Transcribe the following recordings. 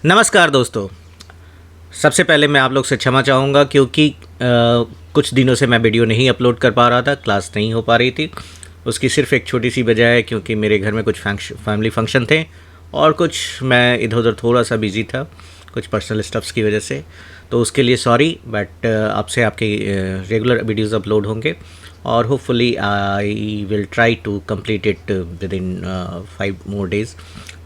नमस्कार दोस्तों। सबसे पहले मैं आप लोग से क्षमा चाहूँगा क्योंकि कुछ दिनों से मैं वीडियो नहीं अपलोड कर पा रहा था, क्लास नहीं हो पा रही थी। उसकी सिर्फ एक छोटी सी वजह है क्योंकि मेरे घर में कुछ फैमिली फंक्शन थे और कुछ मैं इधर उधर थोड़ा सा बिजी था कुछ पर्सनल स्टफ्स की वजह से। तो उसके लिए सॉरी, बट आपसे आपके रेगुलर वीडियोज़ अपलोड होंगे और hopefully I will try to complete it within 5 more days।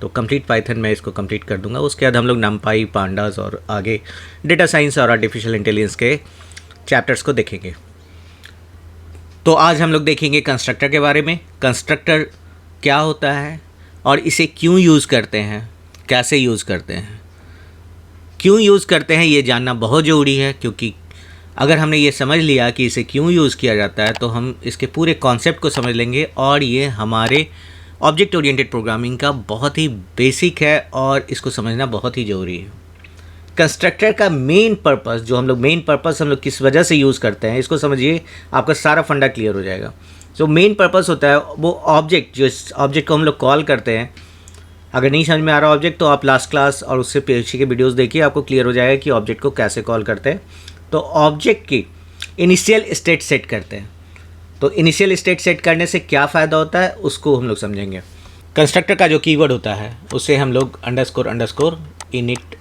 तो कंप्लीट पाइथन मैं इसको कंप्लीट कर दूंगा। उसके बाद हम लोग नमपाई, पांडास और आगे डेटा साइंस और आर्टिफिशियल इंटेलिजेंस के चैप्टर्स को देखेंगे। तो आज हम लोग देखेंगे कंस्ट्रक्टर के बारे में। कंस्ट्रक्टर क्या होता है और इसे क्यों यूज़ करते हैं, कैसे यूज़ करते हैं। क्यों यूज़ करते हैं ये जानना बहुत ज़रूरी है, क्योंकि अगर हमने ये समझ लिया कि इसे क्यों यूज़ किया जाता है तो हम इसके पूरे कॉन्सेप्ट को समझ लेंगे और ये हमारे ऑब्जेक्ट ओरिएंटेड प्रोग्रामिंग का बहुत ही बेसिक है और इसको समझना बहुत ही ज़रूरी है। कंस्ट्रक्टर का मेन पर्पस, जो हम लोग किस वजह से यूज़ करते हैं, इसको समझिए, आपका सारा फंडा क्लियर हो जाएगा। जो मेन पर्पस होता है वो ऑब्जेक्ट, जो ऑब्जेक्ट को हम लोग कॉल करते हैं। अगर नहीं समझ में आ रहा ऑब्जेक्ट तो आप लास्ट क्लास और उससे पीछे के वीडियोस देखिए, आपको क्लियर हो जाएगा कि ऑब्जेक्ट को कैसे कॉल करते हैं। तो ऑब्जेक्ट की इनिशियल स्टेट सेट करते हैं। तो इनिशियल स्टेट सेट करने से क्या फ़ायदा होता है उसको हम लोग समझेंगे। कंस्ट्रक्टर का जो कीवर्ड होता है उसे हम लोग underscore underscore init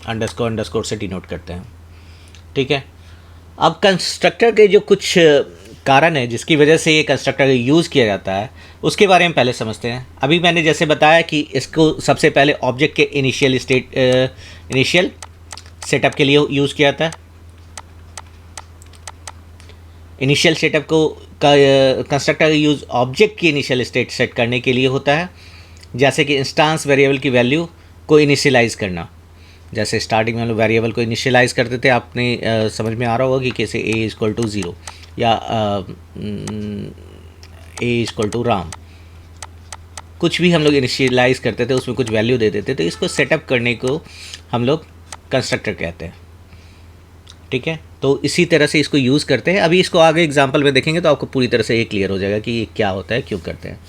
underscore underscore से डिनोट करते हैं। ठीक है। अब कंस्ट्रक्टर के जो कुछ कारण है जिसकी वजह से ये कंस्ट्रक्टर यूज़ किया जाता है उसके बारे में पहले समझते हैं। अभी मैंने जैसे बताया कि इसको सबसे पहले ऑब्जेक्ट के इनिशियल सेटअप के लिए यूज़ किया जाता है। इनिशियल सेटअप को कंस्ट्रक्टर का यूज़ ऑब्जेक्ट की इनिशियल स्टेट सेट करने के लिए होता है, जैसे कि इंस्टांस वेरिएबल की वैल्यू को इनिशियलाइज़ करना। जैसे स्टार्टिंग में हम लोग वेरिएबल को इनिशियलाइज़ करते थे, आपने समझ में आ रहा होगा कि कैसे a=0 या a=राम, कुछ भी हम लोग इनिशियलाइज़ करते थे उसमें कुछ वैल्यू दे देते, तो इसको सेटअप करने को हम लोग कंस्ट्रक्टर कहते हैं। ठीक है। तो इसी तरह से इसको यूज़ करते हैं। अभी इसको आगे एग्जांपल में देखेंगे तो आपको पूरी तरह से ये क्लियर हो जाएगा कि ये क्या होता है, क्यों करते हैं।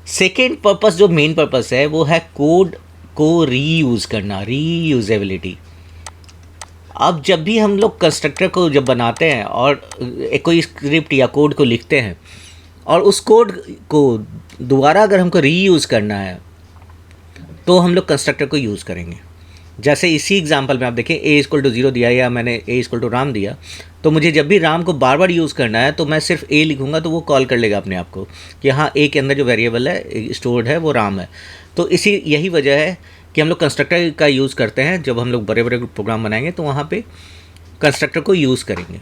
सेकेंड पर्पस, जो मेन पर्पस है, वो है कोड को रीयूज़ करना, रीयूजेबिलिटी। अब जब भी हम लोग कंस्ट्रक्टर को जब बनाते हैं और कोई स्क्रिप्ट या कोड को लिखते हैं और उस कोड को दोबारा अगर हमको रीयूज़ करना है तो हम लोग कंस्ट्रक्टर को यूज़ करेंगे। जैसे इसी एग्जांपल में आप देखें a=0 दिया या मैंने a=राम दिया, तो मुझे जब भी राम को बार बार यूज़ करना है तो मैं सिर्फ a लिखूंगा तो वो कॉल कर लेगा अपने आप को कि हाँ a के अंदर जो वेरिएबल है स्टोर्ड है वो राम है। तो यही वजह है कि हम लोग कंस्ट्रक्टर का यूज़ करते हैं। जब हम लोग बड़े बड़े प्रोग्राम बनाएंगे तो वहाँ पे कंस्ट्रक्टर को यूज़ करेंगे।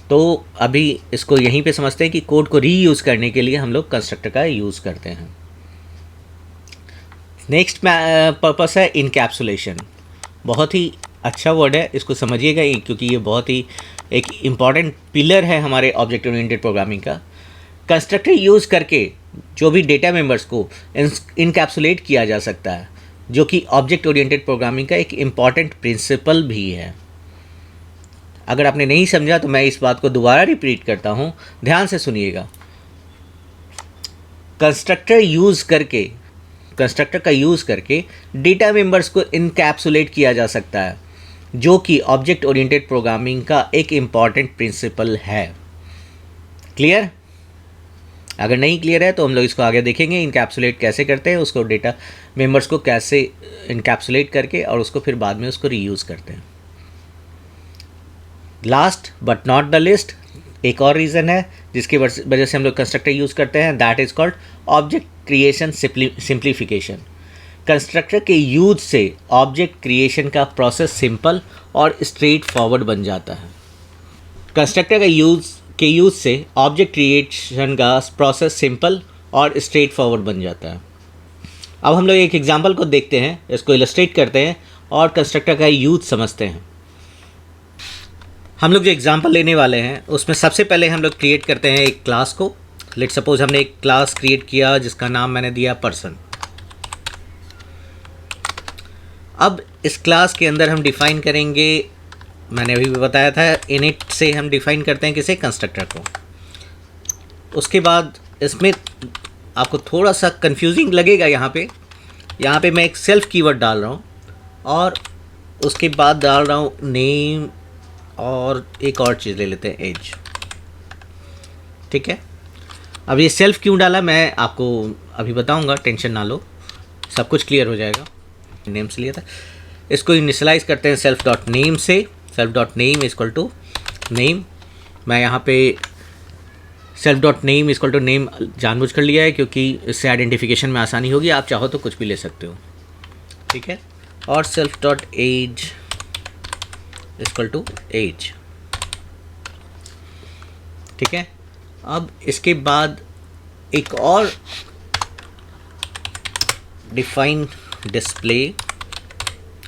तो अभी इसको यहीं पे समझते हैं कि कोड को रीयूज़ करने के लिए हम लोग कंस्ट्रक्टर का यूज़ करते हैं। नेक्स्ट पर्पस है इनकैप्सुलेशन। बहुत ही अच्छा वर्ड है, इसको समझिएगा क्योंकि ये बहुत ही एक इम्पॉर्टेंट पिलर है हमारे ऑब्जेक्ट ओरिएंटेड प्रोग्रामिंग का। कंस्ट्रक्टर यूज़ करके जो भी डेटा मेंबर्स को इनकैप्सुलेट किया जा सकता है, जो कि ऑब्जेक्ट ओरिएंटेड प्रोग्रामिंग का एक इम्पॉर्टेंट प्रिंसिपल भी है। अगर आपने नहीं समझा तो मैं इस बात को दोबारा रिपीट करता हूँ, ध्यान से सुनिएगा। कंस्ट्रक्टर का यूज़ करके डेटा मेंबर्स को इनकैप्सुलेट किया जा सकता है, जो कि ऑब्जेक्ट ओरिएंटेड प्रोग्रामिंग का एक इम्पॉर्टेंट प्रिंसिपल है। क्लियर? अगर नहीं क्लियर है तो हम लोग इसको आगे देखेंगे, इनकैप्सुलेट कैसे करते हैं, उसको डेटा मेंबर्स को कैसे इनकैप्सुलेट करके और उसको फिर बाद में उसको रीयूज़ करते हैं। Last but not the list, एक और रीज़न है जिसकी वजह से हम लोग कंस्ट्रक्टर यूज़ करते हैं, that is called object creation simplification. Constructor के यूज से ऑब्जेक्ट क्रिएशन का प्रोसेस सिंपल और स्ट्रेट फॉरवर्ड बन जाता है। कंस्ट्रक्टर के यूज से ऑब्जेक्ट क्रिएशन का प्रोसेस सिंपल और स्ट्रेट फॉरवर्ड बन जाता है। अब हम लोग एक एग्जांपल को देखते हैं, इसको इलस्ट्रेट करते हैं और कंस्ट्रक्टर का यूज समझते हैं। हम लोग जो एग्जांपल लेने वाले हैं उसमें सबसे पहले हम लोग क्रिएट करते हैं एक क्लास को। लेट्स सपोज हमने एक क्लास क्रिएट किया जिसका नाम मैंने दिया पर्सन। अब इस क्लास के अंदर हम डिफ़ाइन करेंगे, मैंने अभी भी बताया था, इनिट से हम डिफ़ाइन करते हैं किसे, कंस्ट्रक्टर को। उसके बाद इसमें आपको थोड़ा सा कंफ्यूजिंग लगेगा यहाँ पे, यहाँ पे मैं एक सेल्फ कीवर्ड डाल रहा हूँ और उसके बाद डाल रहा हूँ नेम और एक और चीज़ ले लेते हैं एज। ठीक है, अब ये सेल्फ क्यों डाला मैं आपको अभी बताऊंगा, टेंशन ना लो, सब कुछ क्लियर हो जाएगा। नेम से लिया था, इसको इनिशियलाइज करते हैं सेल्फ डॉट नेम से। Self dot name equal to name, मैं यहाँ पे self dot name equal to name जानबूझ कर लिया है क्योंकि इससे आइडेंटिफिकेशन में आसानी होगी। आप चाहो तो कुछ भी ले सकते हो। ठीक है, और self dot age equal to age. ठीक है, अब इसके बाद एक और डिफाइन डिस्प्ले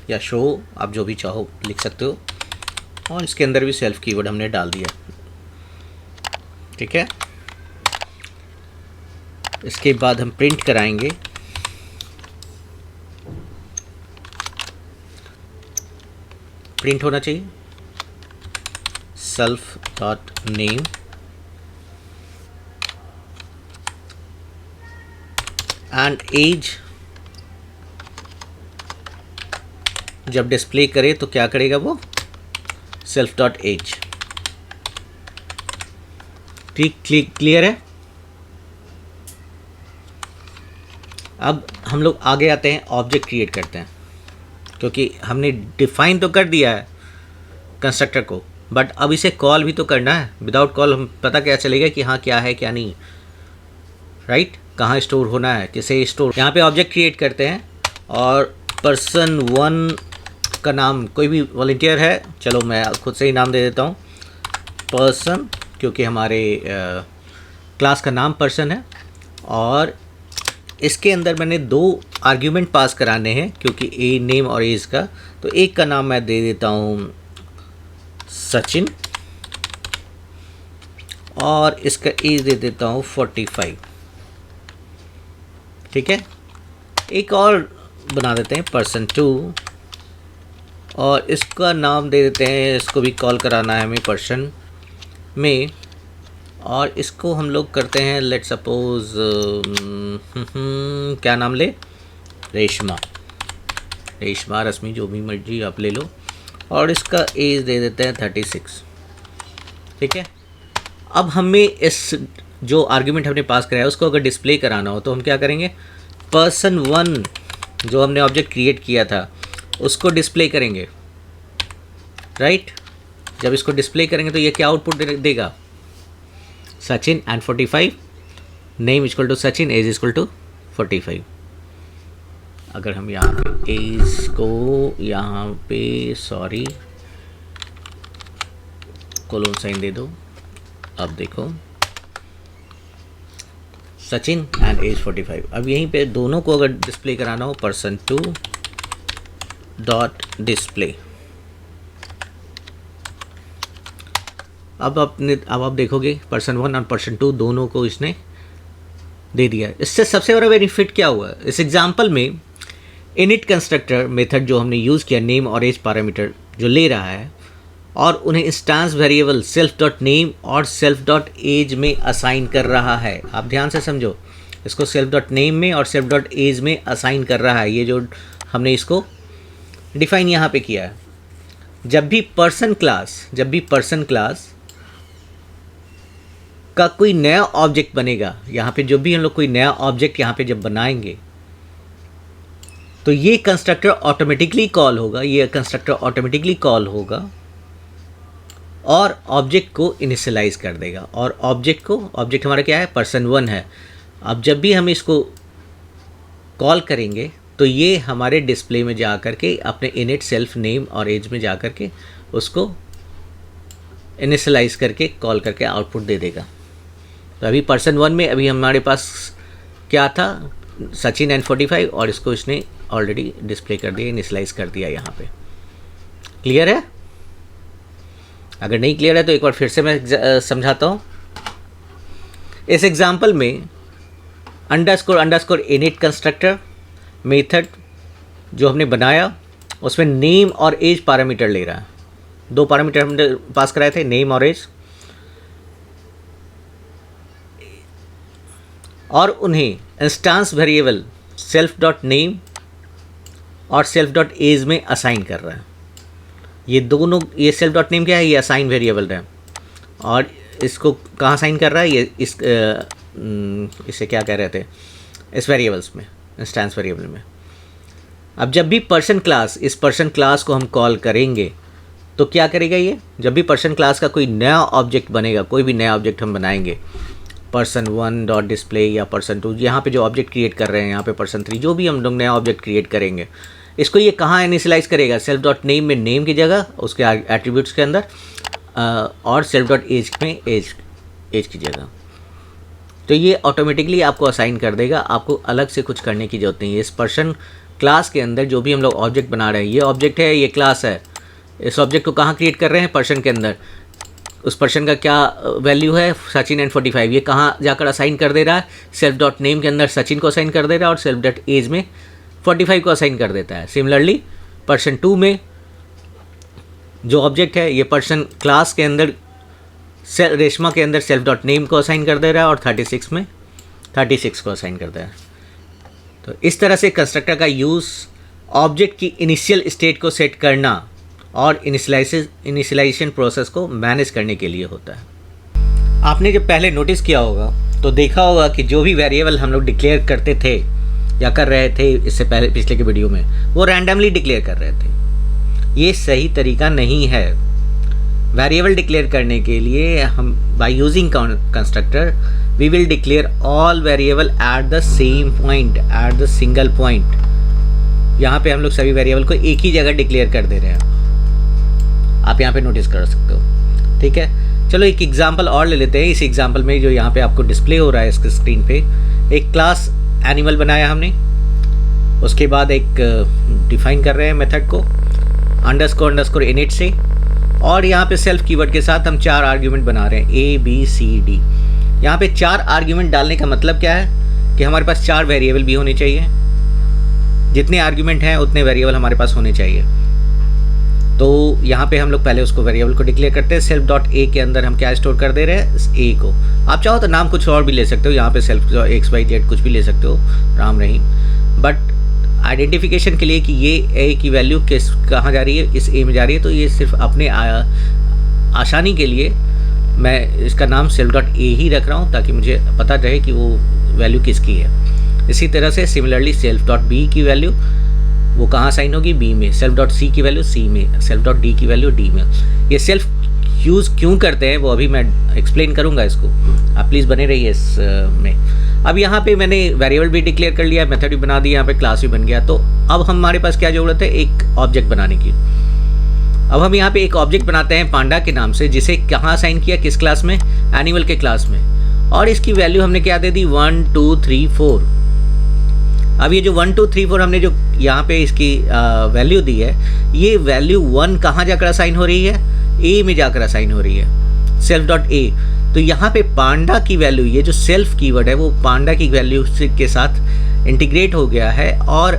या शो, आप जो भी चाहो लिख सकते हो, और इसके अंदर भी सेल्फ कीवर्ड हमने डाल दिया। ठीक है, इसके बाद हम प्रिंट कराएंगे प्रिंट होना चाहिए self dot name and age. जब डिस्प्ले करे तो क्या करेगा वो, सेल्फ डॉट एज। ठीक, क्लियर है। अब हम लोग आगे आते हैं, ऑब्जेक्ट क्रिएट करते हैं, क्योंकि हमने डिफाइन तो कर दिया है कंस्ट्रक्टर को, बट अब इसे कॉल भी तो करना है। विदाउट कॉल हम पता क्या चलेगा कि हाँ क्या है क्या नहीं, राइट, कहाँ स्टोर होना है, किसे स्टोर। यहाँ पे ऑब्जेक्ट क्रिएट करते हैं और person1 का नाम कोई भी वॉलंटियर है, चलो मैं खुद से ही नाम दे देता हूँ पर्सन, क्योंकि हमारे क्लास का नाम पर्सन है। और इसके अंदर मैंने 2 आर्ग्यूमेंट पास कराने हैं क्योंकि ए नेम और एज का, तो एक का नाम मैं दे देता हूँ सचिन और इसका एज दे देता हूँ 45। ठीक है, एक और बना देते हैं person2 और इसका नाम दे देते हैं, इसको भी कॉल कराना है हमें पर्सन में, और इसको हम लोग करते हैं लेट सपोज क्या नाम ले, रेशमा, रश्मि, जो भी मर्जी आप ले लो, और इसका एज दे देते हैं 36। ठीक है, अब हमें इस जो आर्ग्यूमेंट हमने पास कराया उसको अगर डिस्प्ले कराना हो तो हम क्या करेंगे, person1 जो हमने ऑब्जेक्ट क्रिएट किया था उसको डिस्प्ले करेंगे, राइट। जब इसको डिस्प्ले करेंगे तो ये क्या आउटपुट देगा, Sachin and 45, name equal to Sachin, age equal to 45। अगर हम यहाँ पे एज को यहाँ पे सॉरी कोलोन साइन दे दो, अब देखो सचिन एंड एज 45। अब यहीं पे दोनों को अगर डिस्प्ले कराना हो person2 डॉट डिस्प्ले। अब आप देखोगे person1 और person2 दोनों को इसने दे दिया। इससे सबसे बड़ा बेनिफिट क्या हुआ, इस एग्जांपल में इनिट कंस्ट्रक्टर मेथड जो हमने यूज़ किया नेम और एज पैरामीटर जो ले रहा है और उन्हें instance variable self dot name और सेल्फ डॉट एज में असाइन कर रहा है। आप ध्यान से समझो, इसको सेल्फ डॉट नेम में और सेल्फ डॉट एज में असाइन कर रहा है। ये जो हमने इसको डिफाइन यहाँ पे किया है, जब भी पर्सन क्लास का कोई नया ऑब्जेक्ट बनेगा, यहाँ पे जो भी हम लोग कोई नया ऑब्जेक्ट यहाँ पे जब बनाएंगे तो ये कंस्ट्रक्टर ऑटोमेटिकली कॉल होगा और ऑब्जेक्ट को इनिशियलाइज कर देगा। और ऑब्जेक्ट हमारा क्या है, person1 है। अब जब भी हम इसको कॉल करेंगे तो ये हमारे डिस्प्ले में जा कर के अपने इनिट सेल्फ नेम और एज में जा कर के उसको इनिशियलाइज करके कॉल करके आउटपुट दे देगा। तो अभी person1 में अभी हमारे पास क्या था, सचिन एंड 45, और इसको इसने ऑलरेडी डिस्प्ले कर दिया, इनिशियलाइज कर दिया। यहाँ पे क्लियर है? अगर नहीं क्लियर है तो एक बार फिर से मैं समझाता हूँ। इस एग्जांपल में अंडरस्कोर इनिट कंस्ट्रक्टर मेथड जो हमने बनाया उसमें नेम और एज पैरामीटर ले रहा है। 2 पैरामीटर हमने पास कराए थे, नेम और एज, और उन्हें instance variable self dot name और सेल्फ डॉट एज में असाइन कर रहा है। ये दोनों, ये सेल्फ डॉट नेम क्या है, ये असाइन वेरिएबल है और इसको कहाँ असाइन कर रहा है, ये इसे क्या कह रहे थे, इस वेरिएबल्स में, इंस्टेंस वेरिएबल में। अब जब भी पर्सन क्लास, इस पर्सन क्लास को हम कॉल करेंगे तो क्या करेगा ये, जब भी पर्सन क्लास का कोई नया ऑब्जेक्ट बनेगा, कोई भी नया ऑब्जेक्ट हम बनाएंगे, person1 डॉट डिस्प्ले या person2, यहाँ पे जो ऑब्जेक्ट क्रिएट कर रहे हैं, यहाँ पे person3, जो भी हम लोग नया ऑब्जेक्ट क्रिएट करेंगे, इसको ये कहाँ इनिशियलाइज करेगा, सेल्फ डॉट नेम में नेम की जगह, उसके एट्रीब्यूट्स के अंदर, और सेल्फ डॉट एज में एज की जगह। तो ये ऑटोमेटिकली आपको असाइन कर देगा, आपको अलग से कुछ करने की जरूरत नहीं है। इस पर्सन क्लास के अंदर जो भी हम लोग ऑब्जेक्ट बना रहे हैं, ये ऑब्जेक्ट है, ये क्लास है, इस ऑब्जेक्ट को कहाँ क्रिएट कर रहे हैं, पर्सन के अंदर। उस पर्सन का क्या वैल्यू है, सचिन एंड 45, ये कहाँ जाकर असाइन कर दे रहा है, सेल्फ डॉट नेम के अंदर सचिन को असाइन कर दे रहा है और सेल्फ डॉट एज में 45 को असाइन कर देता है। सिमिलरली person2 में जो ऑब्जेक्ट है, ये पर्सन क्लास के अंदर रेशमा के अंदर सेल्फ डॉट नेम को असाइन कर दे रहा है और 36 में 36 को असाइन कर दे रहा है। तो इस तरह से कंस्ट्रक्टर का यूज़ ऑब्जेक्ट की इनिशियल स्टेट को सेट करना और इनिशियलाइजेशन प्रोसेस को मैनेज करने के लिए होता है। आपने जब पहले नोटिस किया होगा तो देखा होगा कि जो भी वेरिएबल हम लोग डिक्लेयर करते थे या कर रहे थे इससे पहले पिछले के वीडियो में, वो रैंडमली डिक्लेयर कर रहे थे। ये सही तरीका नहीं है। वेरिएबल डिक्लेयर करने के लिए हम by using constructor we will declare all variable at the same point, at the single point. यहाँ पे हम लोग सभी वेरिएबल को एक ही जगह डिक्लेयर कर दे रहे हैं, आप यहाँ पे नोटिस कर सकते हो। ठीक है, चलो एक एग्जांपल और ले लेते हैं। इस एग्जांपल में जो यहाँ पे आपको डिस्प्ले हो रहा है इसके स्क्रीन पे, एक क्लास एनिमल बनाया हमने, उसके बाद एक डिफाइन कर रहे हैं मेथड को अंडरस्कोर इनिट से, और यहाँ पे सेल्फ कीवर्ड के साथ हम 4 आर्ग्यूमेंट बना रहे हैं A B C D। यहाँ पे 4 आर्ग्यूमेंट डालने का मतलब क्या है कि हमारे पास 4 वेरिएबल भी होने चाहिए, जितने आर्ग्यूमेंट हैं उतने वेरिएबल हमारे पास होने चाहिए। तो यहाँ पे हम लोग पहले उसको वेरिएबल को डिक्लेयर करते हैं। सेल्फ डॉट ए के अंदर हम क्या स्टोर कर दे रहे हैं, ए को। आप चाहो तो नाम कुछ और भी ले सकते हो, यहाँ पे सेल्फ XYZ कुछ भी ले सकते हो, राम रहीम, बट आइडेंटिफिकेशन के लिए कि ये ए की वैल्यू किस कहाँ जा रही है, इस ए में जा रही है, तो ये सिर्फ अपने आसानी के लिए मैं इसका नाम सेल्फ डॉट ए ही रख रहा हूँ ताकि मुझे पता रहे कि वो वैल्यू किसकी है। इसी तरह से सिमिलरली सेल्फ डॉट बी की वैल्यू वो कहाँ साइन होगी, बी में, सेल्फ डॉट सी की वैल्यू सी में, सेल्फ डॉट डी की वैल्यू डी में। ये सेल्फ यूज़ क्यों करते हैं वो अभी मैं एक्सप्लेन करूँगा इसको, आप प्लीज़ बने रहिए इस में। अब यहाँ पे मैंने वेरिएबल भी डिक्लेयर कर लिया, मेथड भी बना दिया, यहाँ पे क्लास भी बन गया। तो अब हमारे पास क्या ज़रूरत है, एक ऑब्जेक्ट बनाने की। अब हम यहाँ पे एक ऑब्जेक्ट बनाते हैं पांडा के नाम से, जिसे कहाँ साइन किया, किस क्लास में, एनिमल के क्लास में, और इसकी वैल्यू हमने क्या दे दी, 1 2 3 4। अब ये जो 1 2 3 4 हमने जो यहाँ पे इसकी वैल्यू दी है, ये वैल्यू 1 कहाँ जाकर असाइन हो रही है, ए में जाकर असाइन हो रही है, सेल्फ डॉट ए। तो यहाँ पे पांडा की वैल्यू, ये जो सेल्फ कीवर्ड है वो पांडा की वैल्यू के साथ इंटीग्रेट हो गया है और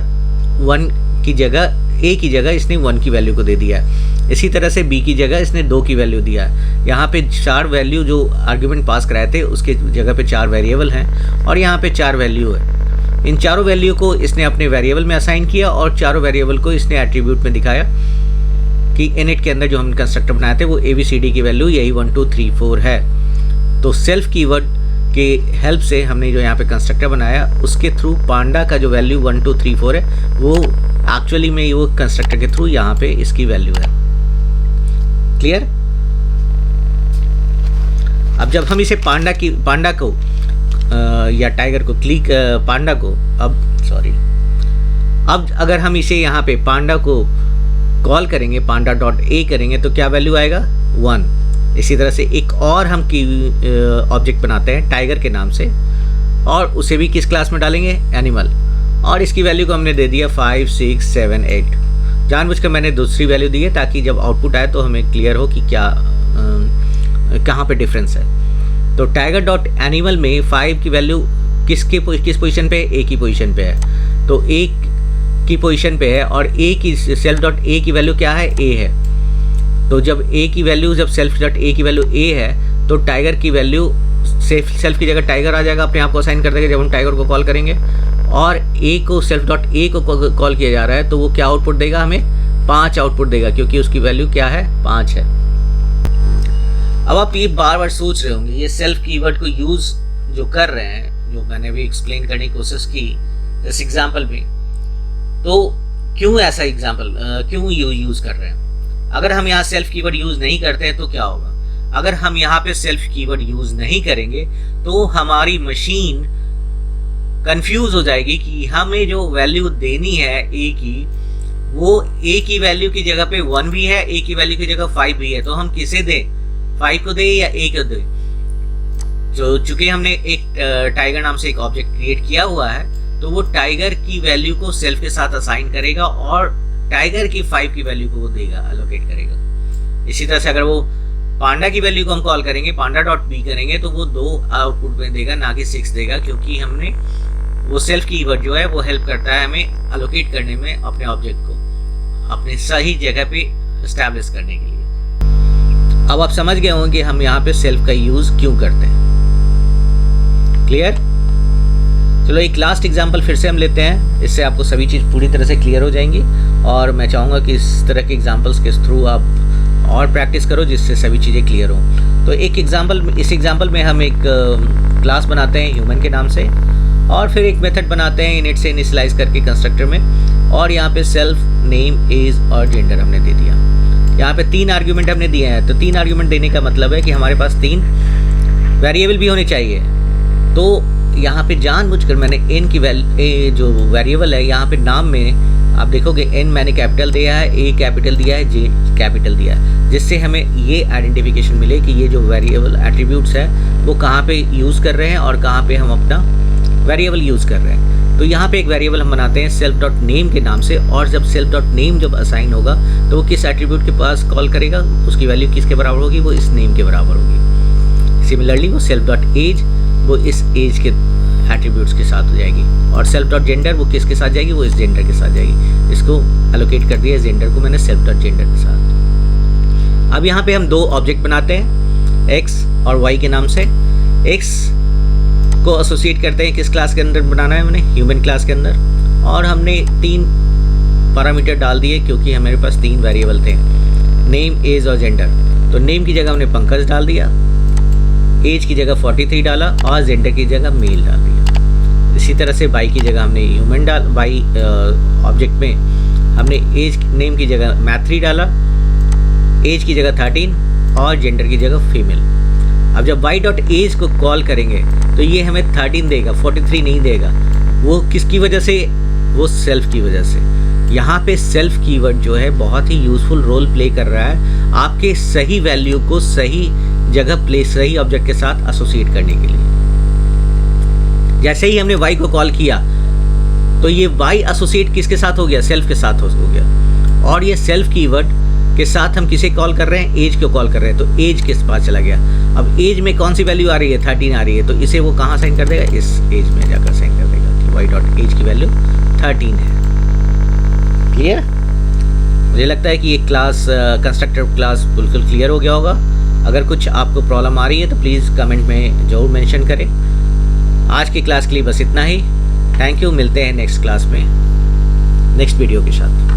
1 की जगह, ए की जगह इसने 1 की वैल्यू को दे दिया है। इसी तरह से बी की जगह इसने 2 की वैल्यू दिया है। यहाँ पे 4 वैल्यू जो आर्ग्यूमेंट पास कराए थे उसके जगह पे 4 वेरिएबल हैं और यहाँ पे 4 वैल्यू है। इन चारों वैल्यू को इसने अपने वेरिएबल में असाइन किया और चारों वेरिएबल को इसने एट्रीब्यूट में दिखाया कि इनिट के अंदर जो हम कंस्ट्रक्टर बनाए थे वो ABCD की वैल्यू यही 1 2 3 4 है। तो सेल्फ कीवर्ड के हेल्प से हमने जो यहाँ पे कंस्ट्रक्टर बनाया उसके थ्रू पांडा का जो वैल्यू 1 2 3 4 है वो एक्चुअली में वो कंस्ट्रक्टर के थ्रू यहाँ पे इसकी वैल्यू है। क्लियर? अब जब हम इसे पांडा को या टाइगर को पांडा को अब अगर हम इसे यहाँ पे पांडा को कॉल करेंगे, पांडा डॉट ए करेंगे तो क्या वैल्यू आएगा, 1। इसी तरह से एक और हम ऑब्जेक्ट बनाते हैं टाइगर के नाम से और उसे भी किस क्लास में डालेंगे, एनिमल, और इसकी वैल्यू को हमने दे दिया 5 6 7 8। जानबूझकर मैंने दूसरी वैल्यू दी है ताकि जब आउटपुट आए तो हमें क्लियर हो कि क्या कहाँ पे डिफरेंस है। तो टाइगर डॉट एनिमल में 5 की वैल्यू किस पोजीशन पे, ए की पोजीशन पे है, तो ए की पोजीशन पे है और ए की सेल्फ डॉट ए की वैल्यू क्या है, ए है। तो जब ए की वैल्यू, जब सेल्फ डॉट ए की वैल्यू ए है तो टाइगर की वैल्यू सेल्फ की जगह टाइगर आ जाएगा, अपने आप को असाइन कर देगा जब हम टाइगर को कॉल करेंगे, और ए को सेल्फ डॉट ए को कॉल किया जा रहा है, तो वो क्या आउटपुट देगा हमें? 5 आउटपुट देगा, क्योंकि उसकी वैल्यू क्या है? 5 है। अब आप ये बार बार सोच रहे होंगे, ये सेल्फ कीवर्ड को यूज जो कर रहे हैं, जो मैंने भी एक्सप्लेन करने की कोशिश की इस एग्जाम्पल में, तो क्यों ऐसा एग्जाम्पल क्यों यूज कर रहे हैं? अगर हम यहाँ सेल्फ कीवर्ड यूज नहीं करते हैं तो क्या होगा? अगर हम यहाँ पे सेल्फ कीवर्ड यूज नहीं करेंगे तो हमारी मशीन कंफ्यूज हो जाएगी कि हमें जो वैल्यू देनी है ए की, वो ए की वैल्यू की जगह पे 1 भी है, ए की वैल्यू की जगह 5 भी है, तो हम किसे दें? 5 को दें या ए को दें? जो चूंकि हमने एक टाइगर नाम से एक ऑब्जेक्ट क्रिएट किया हुआ है, तो वो टाइगर की वैल्यू को सेल्फ के साथ असाइन करेगा और टाइगर की 5 की वैल्यू को वो देगा, एलोकेट करेगा। इसी तरह से अगर वो पांडा की वैल्यू को हम कॉल करेंगे, पांडा डॉट बी करेंगे, तो वो 2 आउटपुट में देगा, ना कि 6 देगा, क्योंकि हमने वो सेल्फ कीवर्ड जो है वो हेल्प करता है हमें एलोकेट करने में अपने ऑब्जेक्ट को अपने सही जगह पे एस्टैब्लिश करने के लिए। अब आप समझ गए होंगे हम यहाँ पे सेल्फ का यूज क्यों करते हैं। क्लियर? चलो एक लास्ट एग्जांपल फिर से हम लेते हैं, इससे आपको सभी चीज़ पूरी तरह से क्लियर हो जाएंगी, और मैं चाहूँगा कि इस तरह के एग्जांपल्स के थ्रू आप और प्रैक्टिस करो, जिससे सभी चीज़ें क्लियर हों। तो एक एग्जांपल, इस एग्जांपल में हम एक क्लास बनाते हैं ह्यूमन के नाम से, और फिर एक मेथड बनाते हैं इनिट से इनिशियलाइज करके कंस्ट्रक्टर में, और यहाँ पे सेल्फ, नेम, एज और जेंडर हमने दे दिया। यहाँ पे 3 आर्ग्यूमेंट हमने दिए हैं, तो 3 आर्ग्यूमेंट देने का मतलब है कि हमारे पास 3 वेरिएबल भी होने चाहिए। तो यहाँ पे जानबूझकर मैंने n की जो वेरिएबल है, यहाँ पे नाम में आप देखोगे n मैंने कैपिटल दिया है, a कैपिटल दिया है, j कैपिटल दिया है, जिससे हमें ये आइडेंटिफिकेशन मिले कि ये जो वेरिएबल एट्रीब्यूट्स है वो कहाँ पे यूज़ कर रहे हैं और कहाँ पे हम अपना वेरिएबल यूज़ कर रहे हैं। तो यहाँ पे एक वेरिएबल हम बनाते हैं सेल्फ डॉट नेम के नाम से, और जब सेल्फ डॉट नेम जब असाइन होगा तो वो किस एट्रीब्यूट के पास कॉल करेगा, उसकी वैल्यू किसके बराबर होगी? वो इस नेम के बराबर होगी। सिमिलरली वो सेल्फ डॉट एज, वो इस एज के एट्रीब्यूट्स के साथ हो जाएगी, और सेल्फ डॉट जेंडर वो किसके साथ जाएगी? वो इस जेंडर के साथ जाएगी। इसको एलोकेट कर दिया जेंडर को मैंने सेल्फ डॉट जेंडर के साथ। अब यहाँ पे हम 2 ऑब्जेक्ट बनाते हैं x और y के नाम से। x को एसोसिएट करते हैं किस क्लास के अंदर बनाना है? मैंने ह्यूमन क्लास के अंदर, और हमने 3 पैरामीटर डाल दिए क्योंकि हमारे पास 3 वेरिएबल थे, नेम, एज और जेंडर। तो नेम की जगह हमने पंकज डाल दिया, एज की जगह 43 डाला, और जेंडर की जगह मेल डाल दिया। इसी तरह से वाई की जगह हमने ह्यूमन वाई ऑब्जेक्ट में हमने एज, नेम की जगह मैथ्री डाला, एज की जगह 13 और जेंडर की जगह फीमेल। अब जब y डॉट एज को कॉल करेंगे तो ये हमें 13 देगा, 43 नहीं देगा। वो किसकी वजह से? वो सेल्फ की वजह से। यहाँ पे सेल्फ कीवर्ड जो है बहुत ही यूज़फुल रोल प्ले कर रहा है आपके सही वैल्यू को सही जगह प्लेस, सही ऑब्जेक्ट के साथ एसोसिएट करने के लिए। जैसे ही हमने y को कॉल किया तो ये y एसोसिएट किसके साथ हो गया? सेल्फ के साथ हो गया। और ये सेल्फ कीवर्ड के साथ हम किसे कॉल कर रहे हैं? एज को कॉल कर रहे हैं, तो एज किस पास चला गया? अब एज में कौन सी वैल्यू आ रही है? 13 आ रही है, तो इसे वो कहाँ साइन कर देगा? इस एज में जाकर साइन कर देगा कि y डॉट एज की वैल्यू 13 है। क्लियर? मुझे लगता है कि ये क्लास, कंस्ट्रक्टर क्लास बिल्कुल क्लियर हो गया होगा। अगर कुछ आपको प्रॉब्लम आ रही है तो प्लीज़ कमेंट में ज़रूर मेंशन करें। आज की क्लास के लिए बस इतना ही। थैंक यू, मिलते हैं नेक्स्ट क्लास में नेक्स्ट वीडियो के साथ।